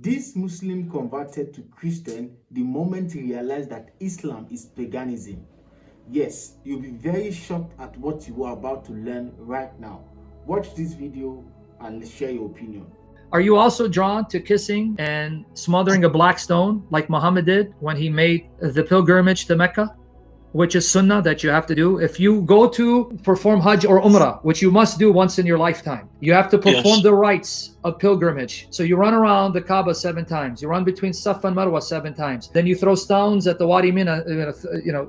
This Muslim converted to Christian the moment he realized that Islam is paganism. Yes, you'll be very shocked at what you are about to learn right now. Watch this video and share your opinion. Are you also drawn to kissing and smothering a black stone like Muhammad did when he made the pilgrimage to Mecca, which is sunnah that you have to do? If you go to perform Hajj or Umrah, which you must do once in your lifetime, you have to perform the rites of pilgrimage. So you run around the Kaaba 7 times. You run between Safa and Marwa 7 times. Then you throw stones at the Wadi Mina,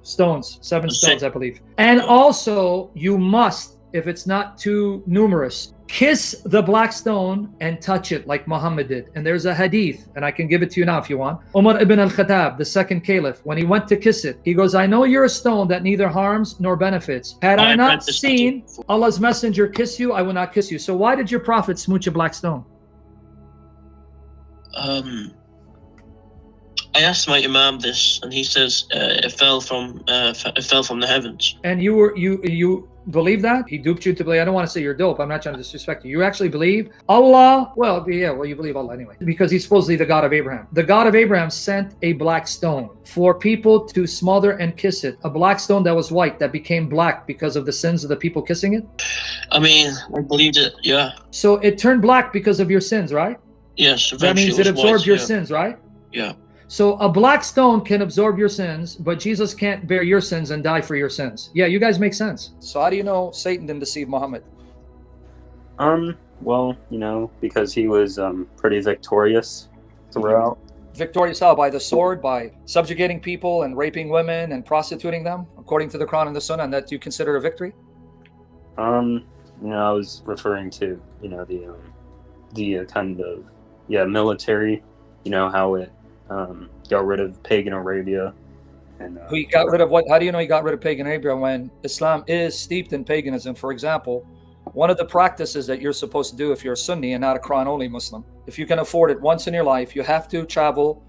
stones, 7 stones, I believe. And also you must, if it's not too numerous, kiss the black stone and touch it like Muhammad did. And there's a hadith, and I can give it to you now if you want. Umar ibn al-Khattab, the second caliph, when he went to kiss it, he goes, I know you're a stone that neither harms nor benefits. Had I not seen Allah's messenger kiss you, I would not kiss you. So why did your prophet smooch a black stone? I asked my imam this, and he says it fell from the heavens. And you believe that? He duped you to believe? I don't want to say you're dope. I'm not trying to disrespect you. You actually believe Allah? Well, you believe Allah anyway, because he's supposedly the God of Abraham. The God of Abraham sent a black stone for people to smother and kiss it. A black stone that was white that became black because of the sins of the people kissing it? I mean, I believed it, yeah. So it turned black because of your sins, right? Yes, that means it absorbed white, your sins, right? Yeah. So a black stone can absorb your sins, but Jesus can't bear your sins and die for your sins. Yeah, you guys make sense. So how do you know Satan didn't deceive Muhammad? Well, because he was pretty victorious throughout. Victorious how? By the sword, by subjugating people and raping women and prostituting them, according to the Quran and the Sunnah, and that you consider a victory? I was referring to, the kind of, military, how it got rid of pagan Arabia. And he got rid of what? How do you know he got rid of pagan Arabia when Islam is steeped in paganism? For example, one of the practices that you're supposed to do if you're a Sunni and not a Quran only Muslim, if you can afford it once in your life, you have to travel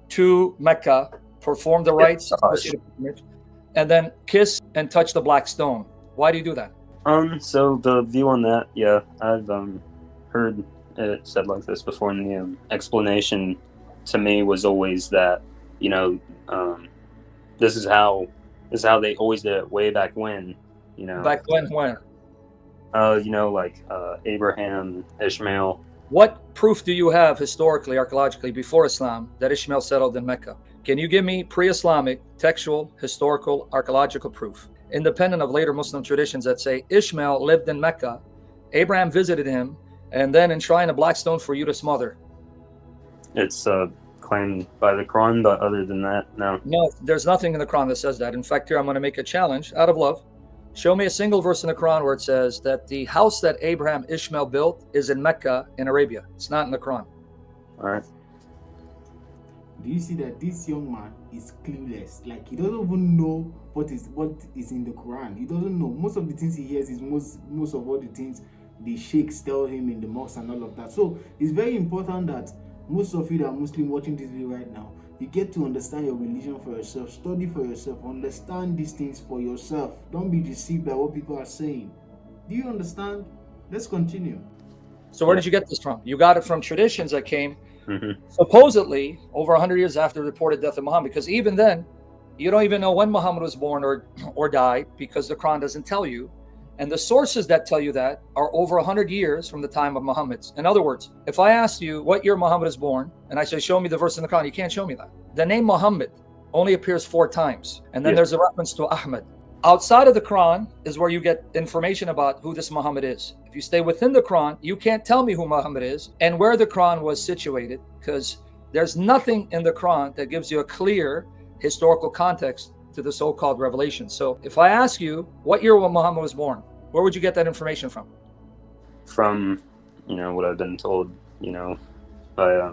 to Mecca, perform the rites, and then kiss and touch the black stone. Why do you do that? So the view on that, I've heard it said like this before, in the explanation to me was always that, this is how they always did it way back when, Back when? Like Abraham, Ishmael. What proof do you have historically, archaeologically, before Islam that Ishmael settled in Mecca? Can you give me pre-Islamic, textual, historical, archaeological proof, independent of later Muslim traditions, that say Ishmael lived in Mecca, Abraham visited him, and then enshrined a black stone for you to smother? It's claimed by the Quran, but other than that, no. No, there's nothing in the Quran that says that. In fact, here I'm going to make a challenge out of love. Show me a single verse in the Quran where it says that the house that Abraham Ishmael built is in Mecca in Arabia. It's not in the Quran. All right. Do you see that this young man is clueless? Like, he doesn't even know what is in the Quran. He doesn't know. Most of the things he hears is most of all the things the sheikhs tell him in the mosque and all of that. So it's very important that most of you that are Muslim watching this video right now, you get to understand your religion for yourself, study for yourself, understand these things for yourself. Don't be deceived by what people are saying. Do you understand? Let's continue. So where did you get this from? You got it from traditions that came supposedly over 100 years after the reported death of Muhammad, because even then, you don't even know when Muhammad was born or died, because the Quran doesn't tell you. And the sources that tell you that are over 100 years from the time of Muhammad. In other words, if I asked you what year Muhammad is born, and I say, show me the verse in the Quran, you can't show me that. The name Muhammad only appears 4 times. And then there's a reference to Ahmad. Outside of the Quran is where you get information about who this Muhammad is. If you stay within the Quran, you can't tell me who Muhammad is and where the Quran was situated, because there's nothing in the Quran that gives you a clear historical context to the so-called revelation. So if I ask you what year Muhammad was born, where would you get that information from? From, what I've been told, by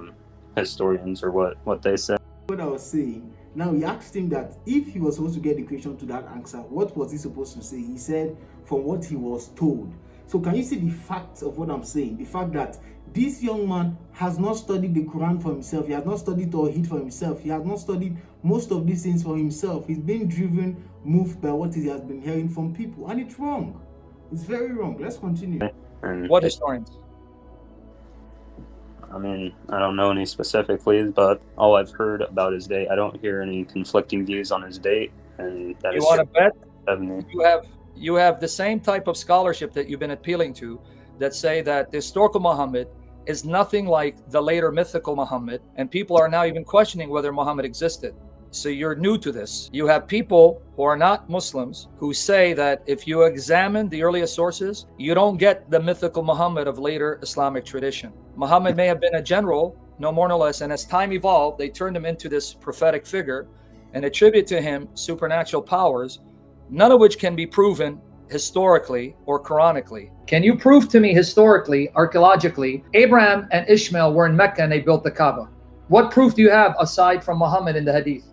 historians, or what they say. What I was saying, now he asked him that if he was supposed to get the question to that answer, what was he supposed to say? He said, from what he was told. So can you see the fact of what I'm saying? The fact that this young man has not studied the Quran for himself. He has not studied Tawheed for himself. He has not studied most of these things for himself. He's been driven, moved by what he has been hearing from people. And it's wrong. It's very wrong. Let's continue. What historians? I mean, I don't know any specifically, but all I've heard about his date, I don't hear any conflicting views on his date, and that You is want to bet? 70. You have the same type of scholarship that you've been appealing to, that say that the historical Muhammad is nothing like the later mythical Muhammad, and people are now even questioning whether Muhammad existed. So you're new to this. You have people who are not Muslims who say that if you examine the earliest sources, you don't get the mythical Muhammad of later Islamic tradition. Muhammad may have been a general, no more no less, and as time evolved, they turned him into this prophetic figure and attribute to him supernatural powers, none of which can be proven historically or Quranically. Can you prove to me historically, archaeologically, Abraham and Ishmael were in Mecca and they built the Kaaba? What proof do you have aside from Muhammad in the Hadith?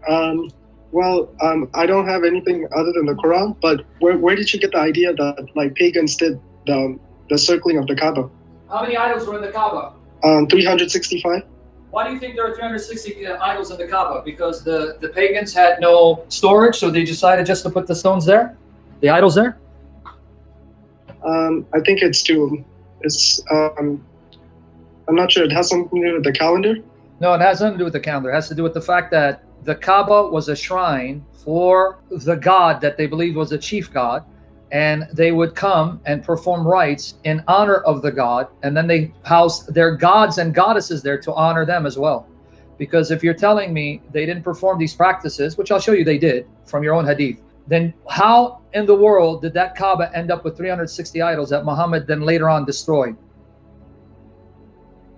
I don't have anything other than the Quran, but where did you get the idea that like pagans did the circling of the Kaaba? How many idols were in the Kaaba? 365. Why do you think there are 360 idols in the Kaaba? Because the pagans had no storage, so they decided just to put the stones there? The idols there? I think I'm not sure. It has something to do with the calendar. No, it has nothing to do with the calendar. It has to do with the fact that the Kaaba was a shrine for the god that they believed was a chief god, and they would come and perform rites in honor of the god, and then they housed their gods and goddesses there to honor them as well. Because if you're telling me they didn't perform these practices, which I'll show you they did from your own hadith, then how in the world did that Kaaba end up with 360 idols that Muhammad then later on destroyed?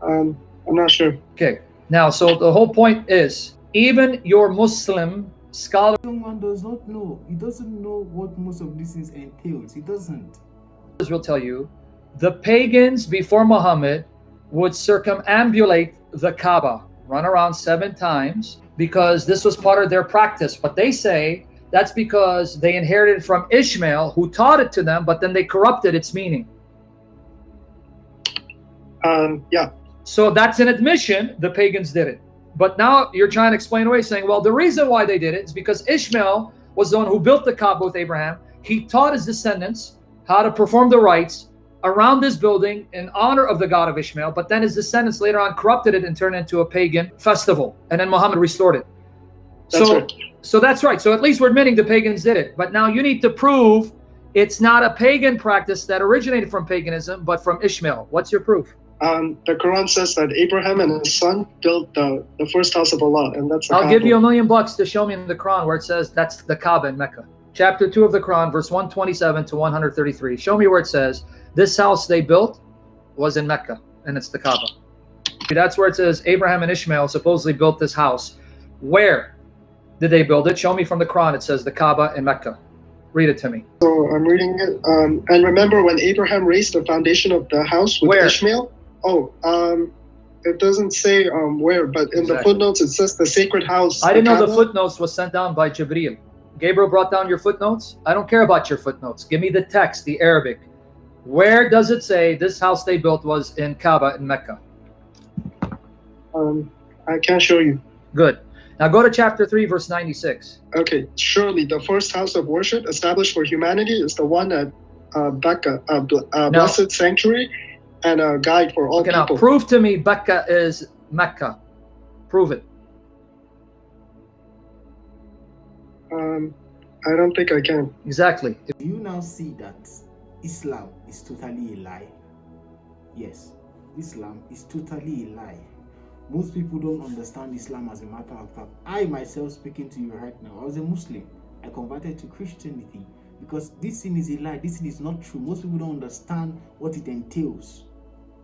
I'm not sure. Okay, now, so the whole point is, even your Muslim scholar The young man does not know. He doesn't know what most of these things entails. He doesn't. will tell you, the pagans before Muhammad would circumambulate the Kaaba, run around 7 times, because this was part of their practice. But they say that's because they inherited from Ishmael, who taught it to them, but then they corrupted its meaning. Yeah. So that's an admission the pagans did it. But now you're trying to explain away, saying, well, the reason why they did it is because Ishmael was the one who built the Kaaba with Abraham. He taught his descendants how to perform the rites around this building in honor of the God of Ishmael, but then his descendants later on corrupted it and turned it into a pagan festival, and then Muhammad restored it. So that's right. So at least we're admitting the pagans did it. But now you need to prove it's not a pagan practice that originated from paganism, but from Ishmael. What's your proof? The Quran says that Abraham and his son built the first house of Allah, and that's the I'll Kaaba. give you $1 million to show me in the Quran where it says that's the Kaaba in Mecca. Chapter 2 of the Quran, verse 127 to 133. Show me where it says this house they built was in Mecca, and it's the Kaaba. That's where it says Abraham and Ishmael supposedly built this house. Where did they build it? Show me from the Quran. It says the Kaaba in Mecca. Read it to me. So I'm reading it. And remember when Abraham raised the foundation of the house with Where? Ishmael? It doesn't say where, but in the Exactly. footnotes it says the sacred house. I didn't know the Kaaba. footnotes was sent down by Jibreel. Gabriel brought down your footnotes. I don't care about your footnotes. Give me the text, the Arabic. Where does it say this house they built was in Kaaba in Mecca? I can't show you. Good. Now go to chapter 3, verse 96. Okay, surely the first house of worship established for humanity is the one at Becca, blessed sanctuary and a guide for all Okay, now people. prove to me Becca is Mecca. Prove it. I don't think I can. Exactly. Do you now see that Islam is totally a lie? Yes, Islam is totally a lie. Most people don't understand Islam as a matter of fact. I myself speaking to you right now, I was a Muslim. I converted to Christianity because this thing is a lie. This thing is not true. Most people don't understand what it entails.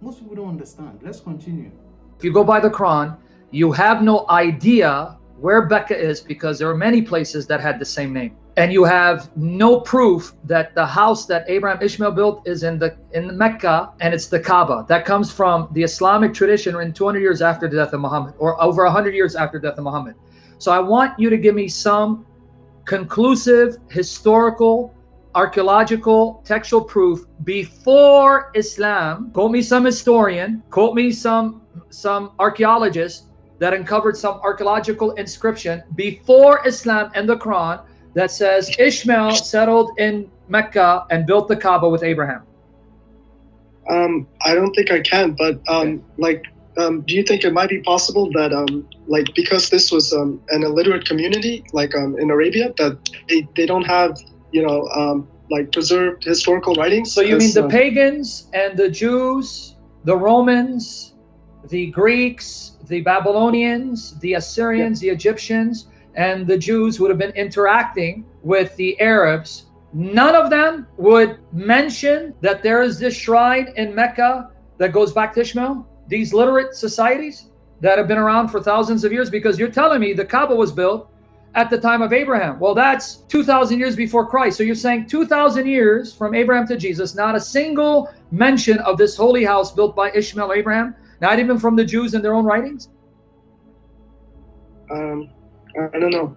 Most people don't understand. Let's continue. If you go by the Quran, you have no idea where Becca is because there are many places that had the same name. And you have no proof that the house that Abraham Ishmael built is in Mecca, and it's the Kaaba. That comes from the Islamic tradition in 200 years after the death of Muhammad, or over 100 years after the death of Muhammad. So I want you to give me some conclusive, historical, archaeological, textual proof before Islam. Quote me some historian, quote me some archaeologist that uncovered some archaeological inscription before Islam and the Quran that says Ishmael settled in Mecca and built the Kaaba with Abraham. I don't think I can, but do you think it might be possible that because this was an illiterate community in Arabia, that they don't have preserved historical writings? So you mean the pagans and the Jews, the Romans, the Greeks, the Babylonians, the Assyrians, the Egyptians, and the Jews would have been interacting with the Arabs. None of them would mention that there is this shrine in Mecca that goes back to Ishmael? These literate societies that have been around for thousands of years? Because you're telling me the Kaaba was built at the time of Abraham. Well, that's 2,000 years before Christ. So you're saying 2,000 years from Abraham to Jesus, not a single mention of this holy house built by Ishmael or Abraham, not even from the Jews in their own writings? I don't know.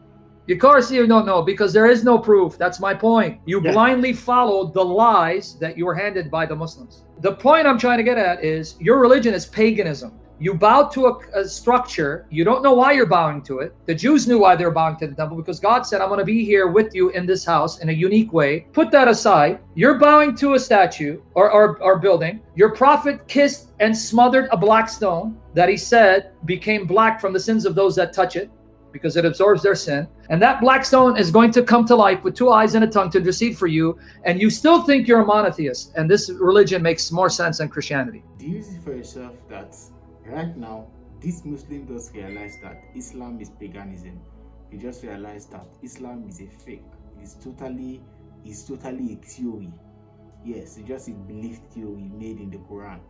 Of course you don't know, because there is no proof. That's my point. You blindly followed the lies that you were handed by the Muslims. The point I'm trying to get at is your religion is paganism. You bow to a structure. You don't know why you're bowing to it. The Jews knew why they were bowing to the temple, because God said, I'm going to be here with you in this house in a unique way. Put that aside. You're bowing to a statue or building. Your prophet kissed and smothered a black stone that he said became black from the sins of those that touch it, because it absorbs their sin. And that black stone is going to come to life with 2 eyes and a tongue to intercede for you. And you still think you're a monotheist. And this religion makes more sense than Christianity. Do you see for yourself that right now, this Muslim does realize that Islam is paganism? You just realize that Islam is a fake. It's totally a theory. Yes, it's just a belief theory made in the Quran.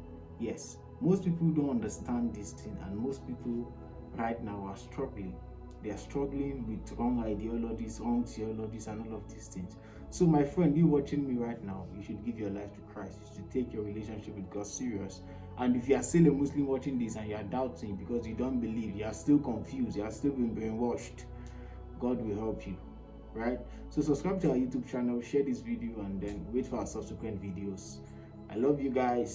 Yes, most people don't understand this thing, and most people right now are struggling. They are struggling with wrong ideologies, wrong theologies, and all of these things. So my friend, you watching me right now, you should give your life to Christ. You should take your relationship with God serious. And if you are still a Muslim watching this and you are doubting because you don't believe, you are still confused, you are still being brainwashed, God will help you, right? So subscribe to our YouTube channel, share this video, and then wait for our subsequent videos. I love you guys.